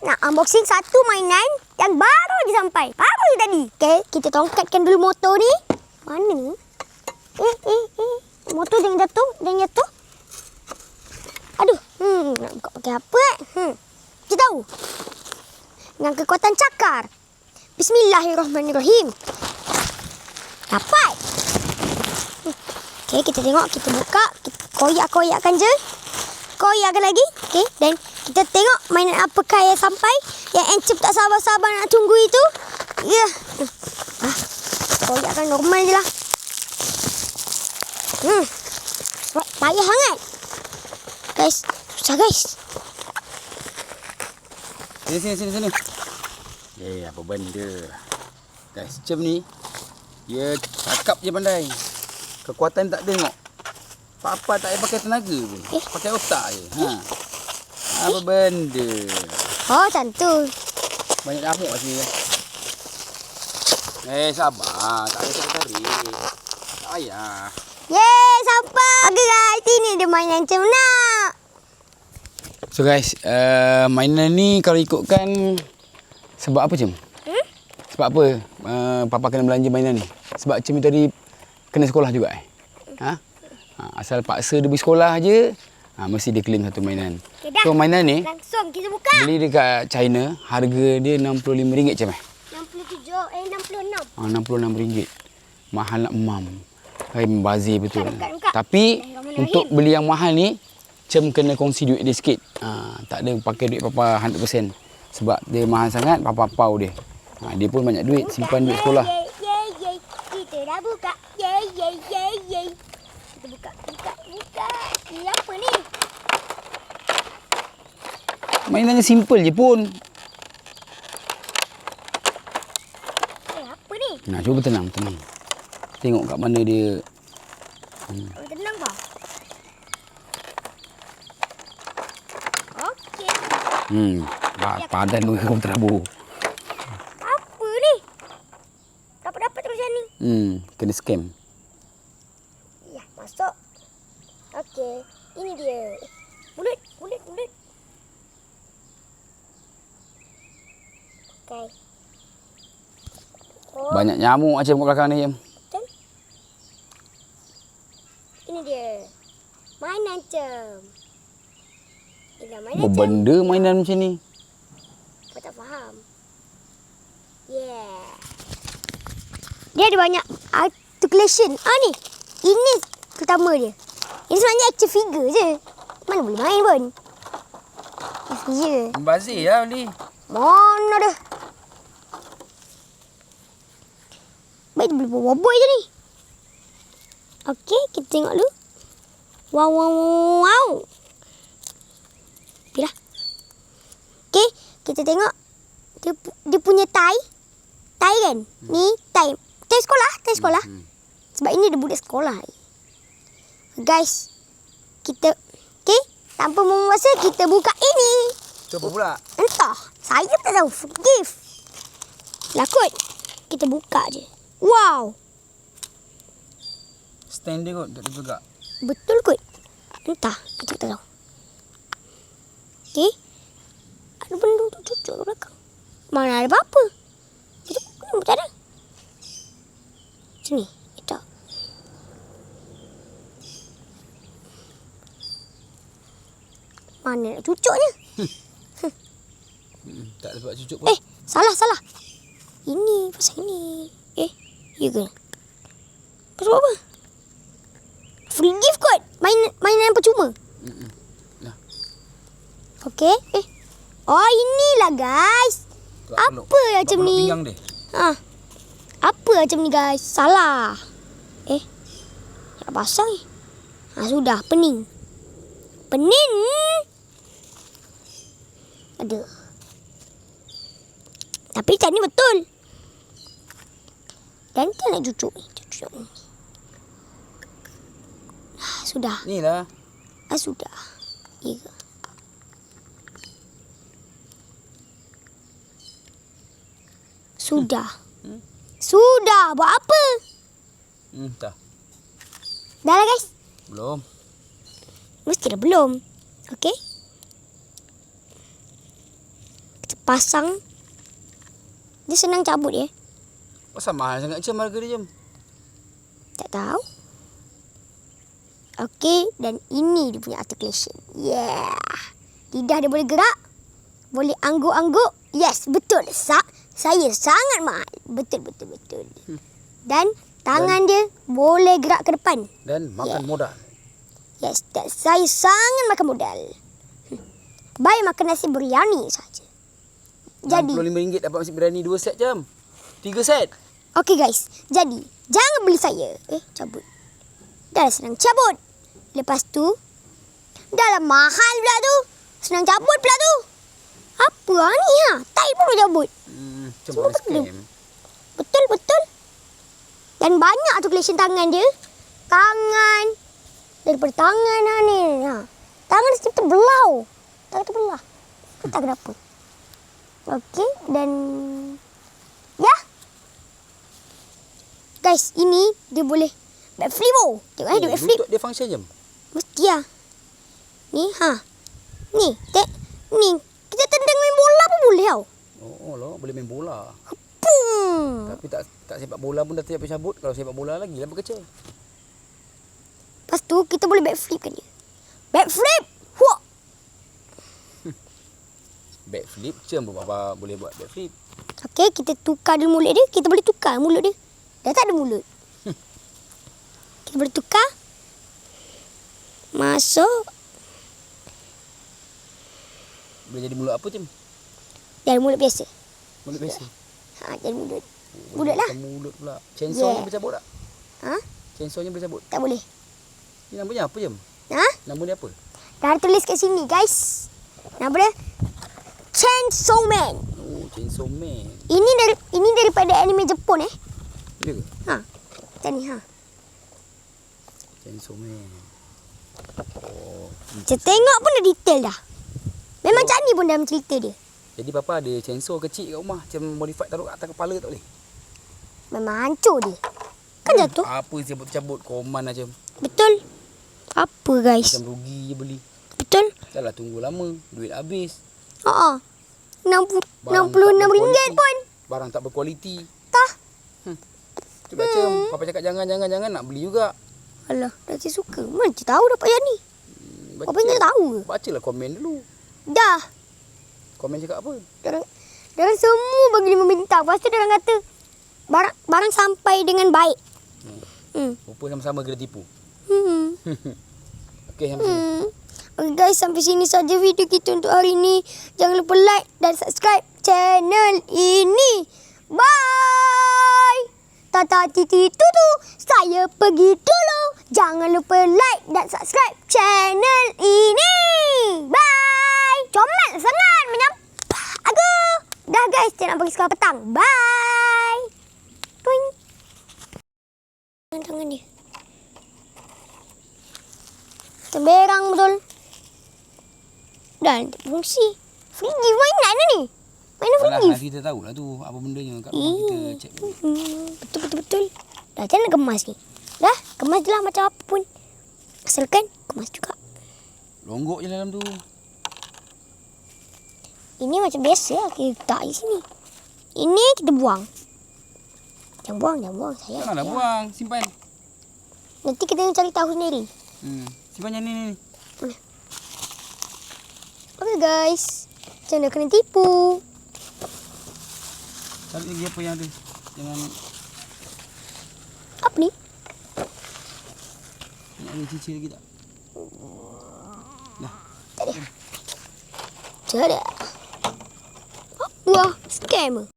nak unboxing satu mainan yang baru je sampai. Baru je tadi. Okey, kita tongkatkan dulu motor ni. Mana ni? Motor jangan jatuh. Jangan jatuh. Aduh. Nak buka pakai apa Kita tahu. Dengan kekuatan cakar. Bismillahirrahmanirrahim. Dapat. Okey, kita tengok. Kita buka. Kita koyak-koyakkan je. Koyakkan lagi. Okey, dan kita tengok mainan apakah yang sampai. Yang Encep tak sabar-sabar nak tunggu itu. Ya. Koyakkan normal je lah. Payah sangat. Guys, susah guys. Sini. Apa benda. Guys, Cem ni dia cakap je pandai. Kekuatan tak tengok. Apa-apa tak payah pakai tenaga pun. Pakai otak je. Apa benda. Oh, macam tu. Banyak nyamuk kat sini. Sabar. Tak payah tarik. Tak payah. Yeay, sampai. Okay guys, ini dia mainan Cem nak. So guys, mainan ni kalau ikutkan sebab apa Cem? Sebab apa Papa kena belanja mainan ni? Sebab Cem tadi kena sekolah juga asal paksa dia pergi sekolah je, mesti dia claim satu mainan. Okay, so mainan ni langsung kita buka. Beli dekat China, harga dia RM65 Cem 66. RM66. Mahal nak mam. Hai membazir betul. Buka. Tapi untuk beli yang mahal ni Cem kena kongsi duit dia sikit. Tak ada pakai duit Papa 100%. Sebab dia mahal sangat, Papa pau dia. Dia pun banyak duit, simpan duit sekolah. Kita dah buka. Kita buka. Ini apa ni? Mainannya simple je pun. Apa ni? Cuba tenang. Tengok kat mana dia. Tenang kau. Okey. Padan tu kau terabur. Apa ni? Dapat macam ni. Kena scam. Ya, masuk. Okey, ini dia. Bulut. Okey. Banyak nyamuk macam kat belakang ni. Betul. Ini dia. Mainan Cem. Benda mainan macam ni. Kau tak faham. Yeah. Dia ada banyak articulation. Ni. Ini pertama dia. Ini sebenarnya action figure je. Mana boleh main pun. Figure. Membazir lah beli. Mana dah. Baik dia boleh boboiboy je ni. Okey, kita tengok dulu. Wow. Okeylah. Okey, kita tengok dia punya tie. Tai kan? Ni tai. Tai sekolah. Sebab ini dia budak sekolah. Guys, kita tanpa membuang masa kita buka ini. Itu apa pula? Entah. Saya tak tahu. Forgive. Lakut. Kita buka je. Wow. Stand dia kot, tak ada tegak. Betul kot. Entah. Kita tak tahu. Okey. Ada benda tu cucuk ke belakang. Mana ada apa-apa. Itu kenapa tak ada? Sini. Itu. Mana nak cucuknya? Tak ada sebab cucuk pun. Salah. Ini pasal ini. Ya ke? Pasal apa? Free gift kot. Mainan percuma. Nah. Okey. Oh, inilah guys. Apa macam ni? Pinggang dia. Apa macam ni guys? Salah. Tak pasang ni. Sudah. Pening. Ada. Tapi macam ni betul. Dan kita nak cucuk ni. Sudah. Ni lah. Sudah. Ya ke? Sudah. Sudah. Buat apa? Tak. Dah lah guys. Belum. Mestilah belum. Okey. Kita pasang. Dia senang cabut ya. Pasal mahal sangat Cem harga dia Cem. Tak tahu. Okey, dan ini dia punya articulation. Yeah. Lidah dia boleh gerak. Boleh angguk-angguk. Yes, betul. Saya sangat mahal. Betul. Dan tangan dia boleh gerak ke depan. Dan makan modal. Yes, saya sangat makan modal. Baik makan nasi biryani saja. Jadi, RM65 dapat nasi biryani 2 set Cem. 3 set. okey guys. Jadi, jangan beli saya. Cabut. Dah senang cabut. Lepas tu, dah lah mahal pula tu. Senang cabut pula tu. Apa ni Tai pun boleh cabut. Cem Semua boleh benda. scam. Betul. Dan banyak articulation tangan dia. Tangan. Daripada tangan ni. Tangan dia terbelau. Tangan terbelah. Tak kenapa. Okey. Dan ya. Guys, ini dia boleh backflip. Tengok dia backflip. Lutut dia function Cem. Mesti lah. Ni Ni. Ni. Kita tendang main bola pun boleh tau. Oh lah, boleh main bola. Pum. Tapi tak sepak bola pun dah tercabut. Kalau sepak bola lagi lah berkecil. Lepas tu kita boleh backflip kan dia. Backflip. Huak. Backflip Cem Papa boleh buat backflip. Okey, kita tukar dulu mulut dia. Kita boleh tukar mulut dia. Dah tak ada mulut. Kita boleh tukar. Masuk. Boleh jadi mulut apa Cem? Dari mulut biasa. Mulut biasa. Jadi mulut. Mulut lah. Mulut pula. Chainsaw-nya boleh cabut tak? Chainsaw-nya boleh cabut? Tak boleh. Ini namanya apa Cem? Nama dia apa? Dah tulis kat sini guys. Nama dia Chainsaw Man. Oh, Chainsaw Man. Ini daripada anime Jepun Ya ke? Macam ni Chainsaw Man. Oh. Saya tengok pun dah detail dah. Memang macam ni pun dalam cerita dia. Jadi Papa ada chainsaw kecil kat rumah. Macam modified taruh atas kepala tak boleh? Memang hancur dia. Kan jatuh. Apa cabut-cabut koman lah Cem. Betul. Apa guys? Macam rugi je beli. Betul. Dah lah tunggu lama. Duit habis. RM66 pun. Barang tak berkualiti. Tah. Cuba Cem. Papa cakap jangan nak beli juga. Alah, dah saya suka. Mana saya tahu dapat yang ni? Papa tak tahu ke? Bacalah komen dulu. Dah. Komen cakap apa? Diorang semua bagi 5 bintang. Lepas tu diorang kata barang sampai dengan baik. Rupa sama-sama kena tipu. Okey, sampai sini. Okay guys, sampai sini saja video kita untuk hari ini. Jangan lupa like dan subscribe channel ini. Bye. Tata titi tutu. Saya pergi dulu. Jangan lupa like dan subscribe channel ini. Bye. Comel sangat menyampah aku. Dah guys, saya nak pergi sekolah petang. Bye. Twing. Tangan dia. Semberang betul. Dan fungsi. Free gift mainan ni. Mainan free gift. Kita tahu lah tu apa bendanya kat rumah kita check. Betul. Dah macam mana kemas ni? Dah, kemas je lah macam apa pun. Asalkan kemas juga. Longgok je dalam tu. Ini macam biasa lah kita letak di sini. Ini kita buang. Jangan buang. Sayang. Janganlah buang, simpan. Nanti kita cari tahu sendiri. Simpan yang ni. Okay guys. Jangan kena tipu. Cari lagi apa yang ada. Jangan. Apa ni? Nak ada cicir lagi tak? Dah. Cari. Wah, scam.